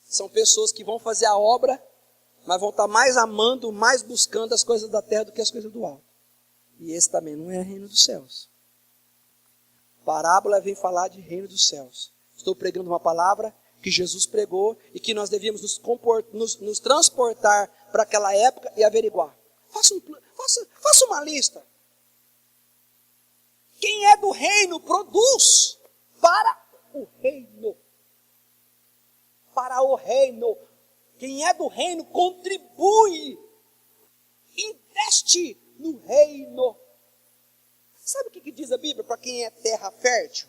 são pessoas que vão fazer a obra, mas vão estar mais amando, mais buscando as coisas da terra do que as coisas do alto. E esse também não é reino dos céus. Parábola vem falar de reino dos céus. Estou pregando uma palavra que Jesus pregou e que nós devíamos nos transportar para aquela época e averiguar. Faça uma lista. Quem é do reino produz para o reino. Para o reino. Quem é do reino contribui. Investe no reino. Sabe o que diz a Bíblia para quem é terra fértil?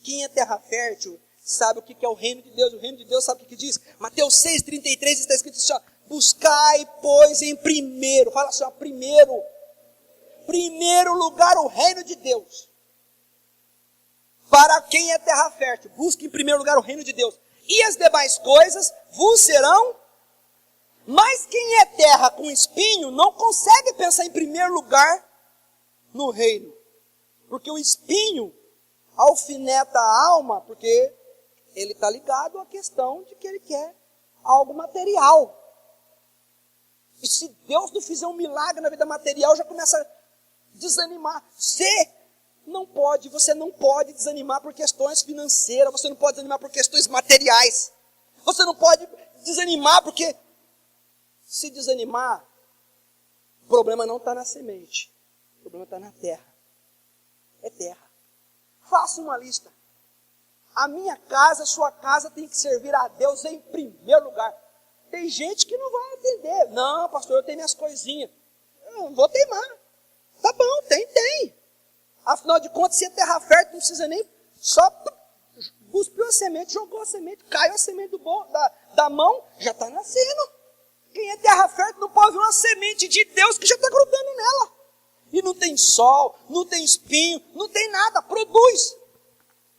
Quem é terra fértil sabe o que é o reino de Deus. O reino de Deus sabe o que diz? Mateus 6,33 está escrito assim, ó, buscai, pois, em primeiro, fala assim, ó, primeiro lugar o reino de Deus. Para quem é terra fértil, busque em primeiro lugar o reino de Deus. E as demais coisas vos serão. Mas quem é terra com espinho não consegue pensar em primeiro lugar no reino. Porque o espinho alfineta a alma, porque ele está ligado à questão de que ele quer algo material. E se Deus não fizer um milagre na vida material, já começa a desanimar. Você não pode desanimar por questões financeiras, você não pode desanimar por questões materiais. Você não pode desanimar porque, se desanimar, o problema não está na semente, o problema está na terra. É terra. Faça uma lista. A minha casa, a sua casa tem que servir a Deus em primeiro lugar. Tem gente que não vai atender. Não, pastor, eu tenho minhas coisinhas. Eu não vou teimar. Tá bom, tem. Afinal de contas, se é terra fértil, não precisa nem... Só cuspiu a semente, jogou a semente, caiu a semente da mão, já está nascendo. Quem é terra fértil não pode ver uma semente de Deus que já está grudando nela. E não tem sol, não tem espinho, não tem nada, produz.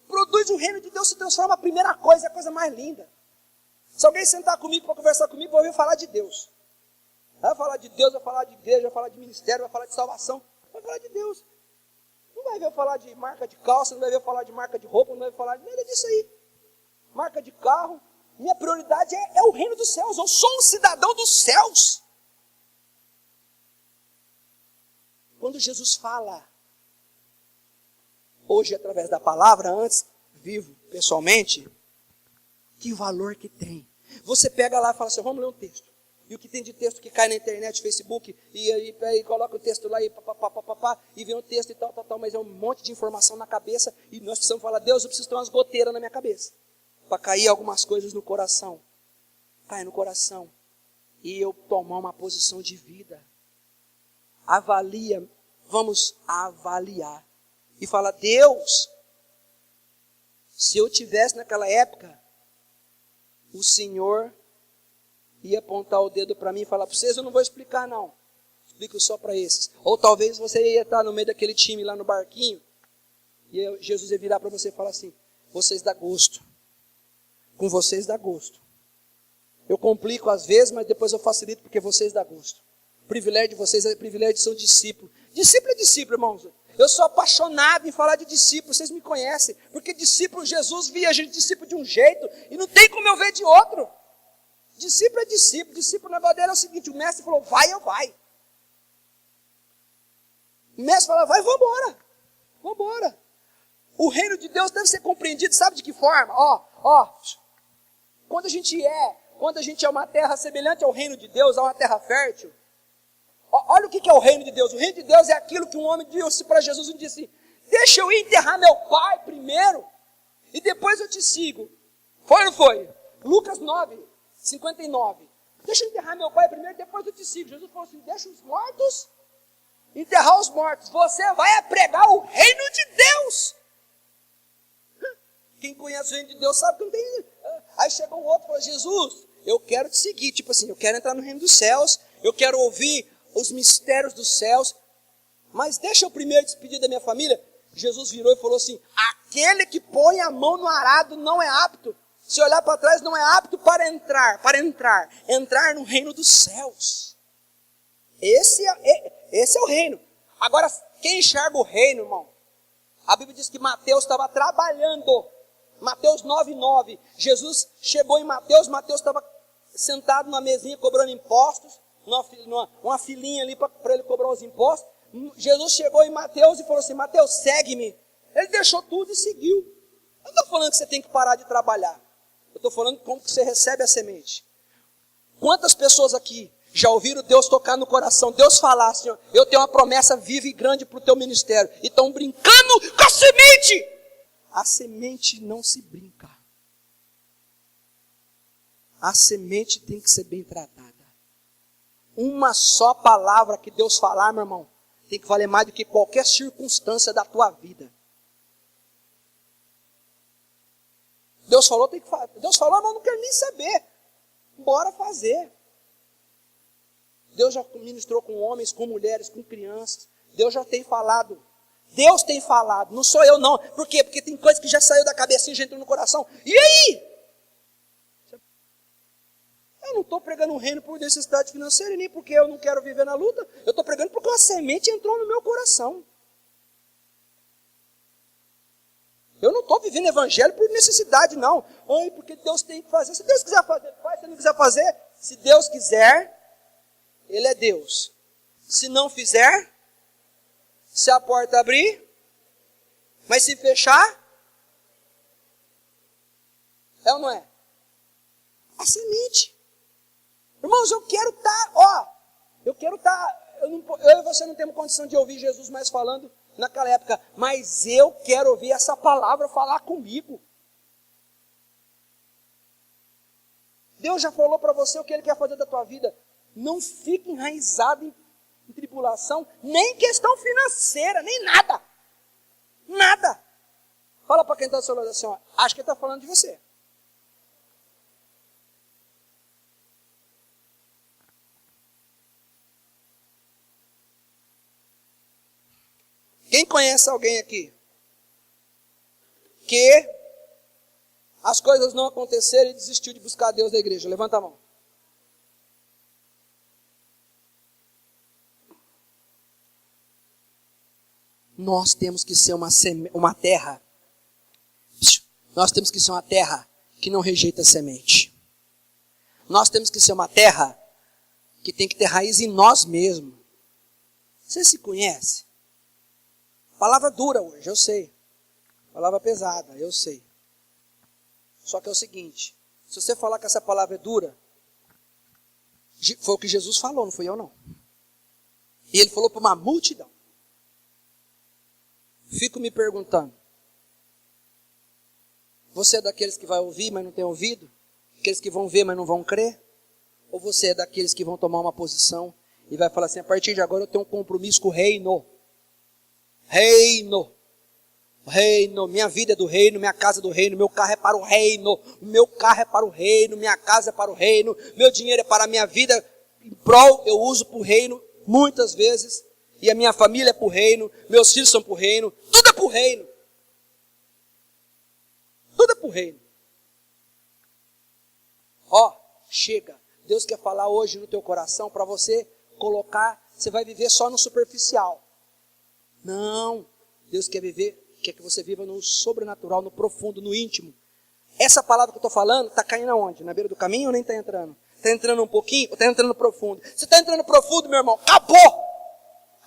Produz, o reino de Deus se transforma, a primeira coisa, é a coisa mais linda. Se alguém sentar comigo para conversar comigo, vai ouvir falar de Deus. Vai falar de Deus, vai falar de igreja, vai falar de ministério, vai falar de salvação. Vai falar de Deus. Não vai ver eu falar de marca de calça, não vai ver eu falar de marca de roupa, não vai ver falar de nada disso aí. Marca de carro. Minha prioridade é o reino dos céus. Eu sou um cidadão dos céus. Quando Jesus fala, hoje através da palavra, antes vivo pessoalmente, que valor que tem. Você pega lá e fala assim, vamos ler um texto. E o que tem de texto que cai na internet, Facebook, e coloca o texto lá e vem o texto e tal, mas é um monte de informação na cabeça e nós precisamos falar, Deus, eu preciso ter umas goteiras na minha cabeça. Para cair algumas coisas no coração. Cai no coração. E eu tomar uma posição de vida. Avalia, vamos avaliar. E fala, Deus, se eu tivesse naquela época, o Senhor ia apontar o dedo para mim e falar, para vocês eu não vou explicar não. Explico só para esses. Ou talvez você ia estar no meio daquele time lá no barquinho, e Jesus ia virar para você e falar assim, vocês dá gosto. Com vocês dá gosto. Eu complico às vezes, mas depois eu facilito porque vocês dá gosto. O privilégio de vocês é o privilégio de ser um discípulo. Discípulo é discípulo, irmãos. Eu sou apaixonado em falar de discípulo, vocês me conhecem. Porque discípulo, Jesus via a gente discípulo de um jeito e não tem como eu ver de outro. Discípulo é discípulo. Discípulo na verdade é o seguinte, o mestre falou, vai, eu vai. O mestre falou, vai, vambora. O reino de Deus deve ser compreendido, sabe de que forma? Quando a gente é uma terra semelhante ao reino de Deus, a uma terra fértil, olha o que é o reino de Deus. O reino de Deus é aquilo que um homem disse para Jesus e disse, deixa eu ir enterrar meu pai primeiro, e depois eu te sigo. Foi ou não foi? Lucas 9:59. Deixa eu enterrar meu pai primeiro, depois eu te sigo. Jesus falou assim, deixa os mortos enterrar os mortos. Você vai pregar o reino de Deus. Quem conhece o reino de Deus sabe que não tem... Aí chegou um outro e falou, Jesus, eu quero te seguir. Tipo assim, eu quero entrar no reino dos céus, eu quero ouvir os mistérios dos céus, mas deixa eu primeiro despedir da minha família. Jesus virou e falou assim, aquele que põe a mão no arado não é apto. Se olhar para trás não é apto para entrar no reino dos céus. Esse é o reino. Agora, quem enxerga o reino, irmão? A Bíblia diz que Mateus estava trabalhando. Mateus 9:9. Jesus chegou em Mateus estava sentado numa mesinha cobrando impostos, uma filinha ali para ele cobrar os impostos. Jesus chegou em Mateus e falou assim, Mateus, segue-me. Ele deixou tudo e seguiu. Eu não estou falando que você tem que parar de trabalhar. Eu estou falando como que você recebe a semente. Quantas pessoas aqui já ouviram Deus tocar no coração, Deus falar assim, ó, eu tenho uma promessa viva e grande para o teu ministério, e estão brincando com a semente? A semente não se brinca. A semente tem que ser bem tratada. Uma só palavra que Deus falar, meu irmão, tem que valer mais do que qualquer circunstância da tua vida. Deus falou, tem que fazer. Deus falou, mas eu não quero nem saber. Bora fazer. Deus já ministrou com homens, com mulheres, com crianças. Deus já tem falado. Deus tem falado, não sou eu não. Por quê? Porque tem coisa que já saiu da cabecinha e já entrou no coração. E aí? Eu não estou pregando um reino por necessidade financeira e nem porque eu não quero viver na luta. Eu estou pregando porque uma semente entrou no meu coração. Eu não estou vivendo evangelho por necessidade, não. Ai, porque Deus tem que fazer. Se Deus quiser fazer, faz. Se não quiser fazer, se Deus quiser, Ele é Deus. Se não fizer, se a porta abrir, mas se fechar, é ou não é? A semente. Irmãos, eu quero estar, eu e você não temos condição de ouvir Jesus mais falando naquela época, mas eu quero ouvir essa palavra falar comigo. Deus já falou para você o que Ele quer fazer da tua vida. Não fique enraizado em tribulação, nem questão financeira, nem nada. Nada. Fala para quem está do seu lado assim, acho que Ele está falando de você. Quem conhece alguém aqui que as coisas não aconteceram e desistiu de buscar Deus da igreja? Levanta a mão. Nós temos que ser uma terra. Nós temos que ser uma terra que não rejeita a semente. Nós temos que ser uma terra que tem que ter raiz em nós mesmos. Você se conhece? Palavra dura hoje, eu sei. Palavra pesada, eu sei. Só que é o seguinte, se você falar que essa palavra é dura, foi o que Jesus falou, não fui eu não. E Ele falou para uma multidão. Fico me perguntando, você é daqueles que vai ouvir, mas não tem ouvido? Aqueles que vão ver, mas não vão crer? Ou você é daqueles que vão tomar uma posição e vai falar assim, a partir de agora eu tenho um compromisso com o reino. Reino, minha vida é do reino, minha casa é do reino, meu carro é para o reino, meu carro é para o reino, minha casa é para o reino, meu dinheiro é para a minha vida, em prol eu uso para o reino muitas vezes, e a minha família é para o reino, meus filhos são para o reino, tudo é para o reino. Tudo é para o reino. Chega, Deus quer falar hoje no teu coração para você colocar, você vai viver só no superficial. Não, Deus quer que você viva no sobrenatural, no profundo, no íntimo. Essa palavra que eu estou falando, está caindo aonde? Na beira do caminho ou nem está entrando? Está entrando um pouquinho ou está entrando profundo? Se está entrando profundo, meu irmão, acabou!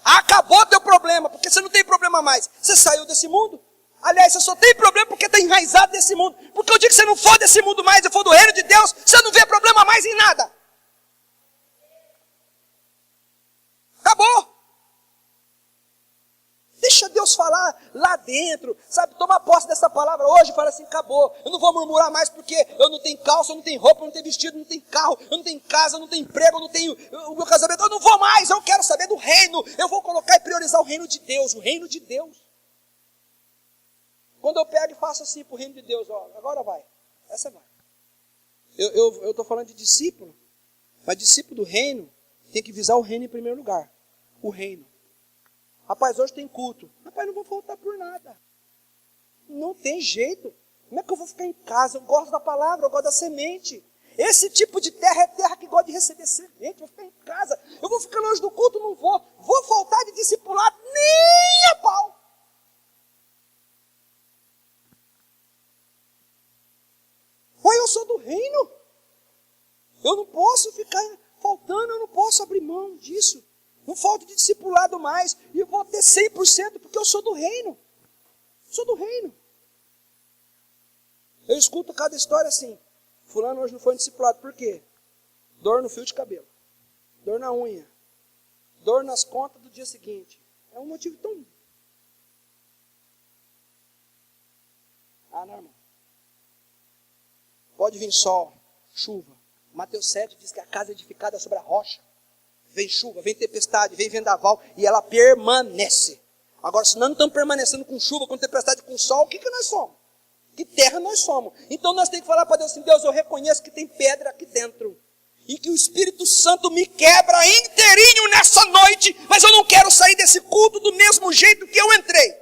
Acabou teu problema, porque você não tem problema mais. Você saiu desse mundo. Aliás, você só tem problema porque está enraizado desse mundo. Porque o dia que você não for desse mundo mais e for do reino de Deus, você não vê problema mais em nada. Acabou! Deixa Deus falar lá dentro, sabe? Toma posse dessa palavra hoje e fala assim, acabou. Eu não vou murmurar mais porque eu não tenho calça, eu não tenho roupa, eu não tenho vestido, eu não tenho carro, eu não tenho casa, eu não tenho emprego, eu não tenho o meu casamento. Eu não vou mais, eu quero saber do reino. Eu vou colocar e priorizar o reino de Deus, o reino de Deus. Quando eu pego e faço assim para o reino de Deus, agora vai, essa vai. Eu estou falando de discípulo, mas discípulo do reino tem que visar o reino em primeiro lugar. O reino. Rapaz, hoje tem culto. Rapaz, não vou faltar por nada. Não tem jeito. Como é que eu vou ficar em casa? Eu gosto da palavra, eu gosto da semente. Esse tipo de terra é terra que gosta de receber semente. Vou ficar em casa. Eu vou ficar longe do culto? Não vou. Vou faltar de discipulado? Nem a pau. Ou eu sou do reino. Eu não posso ficar faltando, eu não posso abrir mão disso. Não falta de discipulado mais. E eu vou ter 100% porque eu sou do reino. Sou do reino. Eu escuto cada história assim. Fulano hoje não foi discipulado. Por quê? Dor no fio de cabelo. Dor na unha. Dor nas contas do dia seguinte. É um motivo tão... não, irmão. Pode vir sol, chuva. Mateus 7 diz que a casa é edificada sobre a rocha. Vem chuva, vem tempestade, vem vendaval e ela permanece. Agora, se nós não estamos permanecendo com chuva, com tempestade, com sol, o que nós somos? Que terra nós somos. Então nós temos que falar para Deus assim, Deus, eu reconheço que tem pedra aqui dentro. E que o Espírito Santo me quebra inteirinho nessa noite, mas eu não quero sair desse culto do mesmo jeito que eu entrei.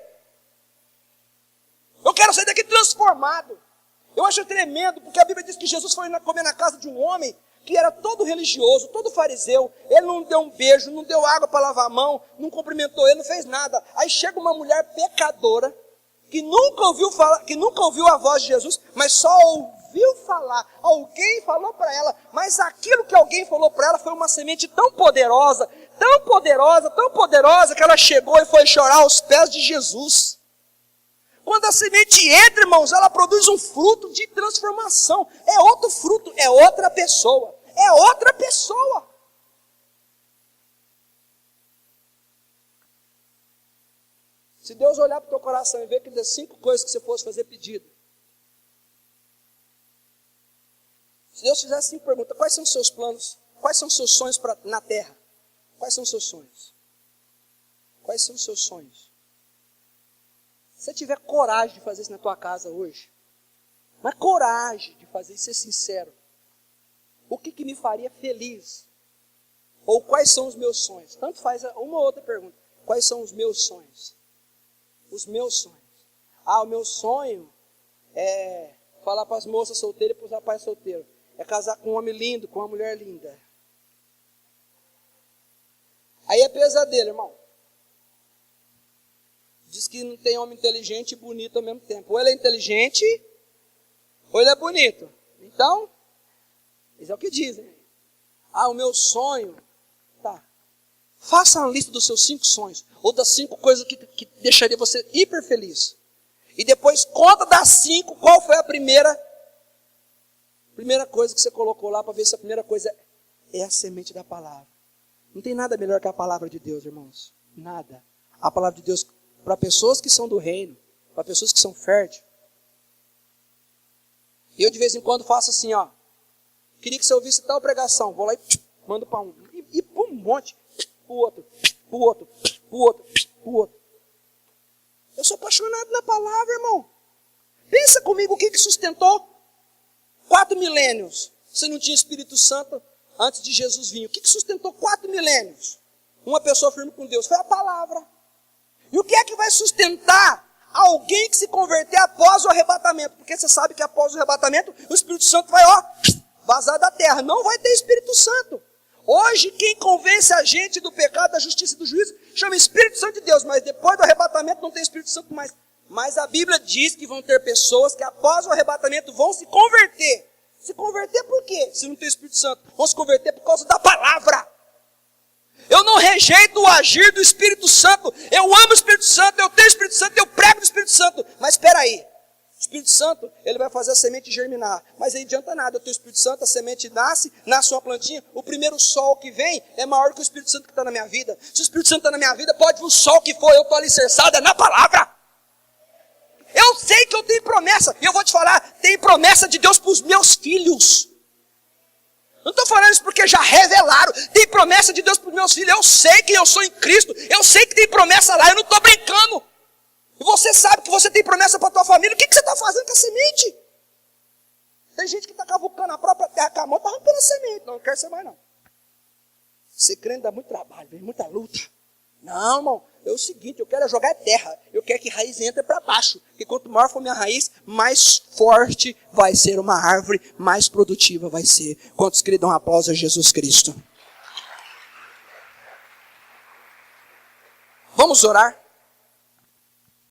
Eu quero sair daqui transformado. Eu acho tremendo, porque a Bíblia diz que Jesus foi comer na casa de um homem que era todo religioso, todo fariseu. Ele não deu um beijo, não deu água para lavar a mão, não cumprimentou ele, não fez nada. Aí chega uma mulher pecadora, que nunca ouviu falar, que nunca ouviu a voz de Jesus, mas só ouviu falar. Alguém falou para ela, mas aquilo que alguém falou para ela foi uma semente tão poderosa, tão poderosa, tão poderosa, que ela chegou e foi chorar aos pés de Jesus. Quando a semente entra, irmãos, ela produz um fruto de transformação. É outro fruto, é outra pessoa. É outra pessoa. Se Deus olhar para o teu coração e ver que das 5 coisas que você fosse fazer pedido. Se Deus fizesse 5 perguntas, quais são os seus planos? Quais são os seus sonhos na terra? Quais são os seus sonhos? Quais são os seus sonhos? Se você tiver coragem de fazer isso na tua casa hoje, mas coragem de fazer isso, ser sincero, o que me faria feliz? Ou quais são os meus sonhos? Tanto faz uma ou outra pergunta. Quais são os meus sonhos? Os meus sonhos. O meu sonho é falar para as moças solteiras e para os rapazes solteiros. É casar com um homem lindo, com uma mulher linda. Aí é pesadelo, irmão. Diz que não tem homem inteligente e bonito ao mesmo tempo. Ou ele é inteligente, ou ele é bonito. Então, isso é o que dizem. O meu sonho, tá. Faça uma lista dos seus 5 sonhos, ou das 5 coisas que deixaria você hiper feliz. E depois conta das 5, qual foi a primeira coisa que você colocou lá, para ver se a primeira coisa é a semente da palavra. Não tem nada melhor que a palavra de Deus, irmãos. Nada. A palavra de Deus, para pessoas que são do reino, para pessoas que são férteis. Eu de vez em quando faço assim, queria que você ouvisse tal pregação, vou lá e mando para um, e para um monte, para o outro, para o outro, para o outro, para o outro. Eu sou apaixonado na palavra, irmão. Pensa comigo o que sustentou 4 milênios. Você não tinha Espírito Santo antes de Jesus vir. O que sustentou 4 milênios? Uma pessoa firme com Deus. Foi a palavra. E o que é que vai sustentar alguém que se converter após o arrebatamento? Porque você sabe que após o arrebatamento, o Espírito Santo vai, vazar da terra. Não vai ter Espírito Santo. Hoje, quem convence a gente do pecado, da justiça e do juízo, chama Espírito Santo de Deus. Mas depois do arrebatamento não tem Espírito Santo mais. Mas a Bíblia diz que vão ter pessoas que após o arrebatamento vão se converter. Se converter por quê? Se não tem Espírito Santo. Vão se converter por causa da palavra. Eu não rejeito o agir do Espírito Santo. Eu amo o Espírito Santo, eu tenho o Espírito Santo, eu prego o Espírito Santo. Mas espera aí. O Espírito Santo, ele vai fazer a semente germinar. Mas aí adianta nada. Eu tenho o Espírito Santo, a semente nasce uma plantinha. O primeiro sol que vem é maior que o Espírito Santo que está na minha vida. Se o Espírito Santo está na minha vida, pode vir o sol que for, eu estou alicerçado, é na palavra. Eu sei que eu tenho promessa. E eu vou te falar, tem promessa de Deus para os meus filhos. Não estou falando isso porque já revelaram. Tem promessa de Deus para os meus filhos. Eu sei que eu sou em Cristo. Eu sei que tem promessa lá. Eu não estou brincando. E você sabe que você tem promessa para a tua família. O que você está fazendo com a semente? Tem gente que está cavucando a própria terra com a mão. Está rompendo a semente. Não quero ser mais não. Ser crente dá muito trabalho. Vem muita luta. Não, irmão. É o seguinte, eu quero jogar terra. Eu quero que raiz entre para baixo. Porque quanto maior for minha raiz, mais forte vai ser uma árvore, mais produtiva vai ser. Quantos queridos dão um aplauso a Jesus Cristo? Vamos orar?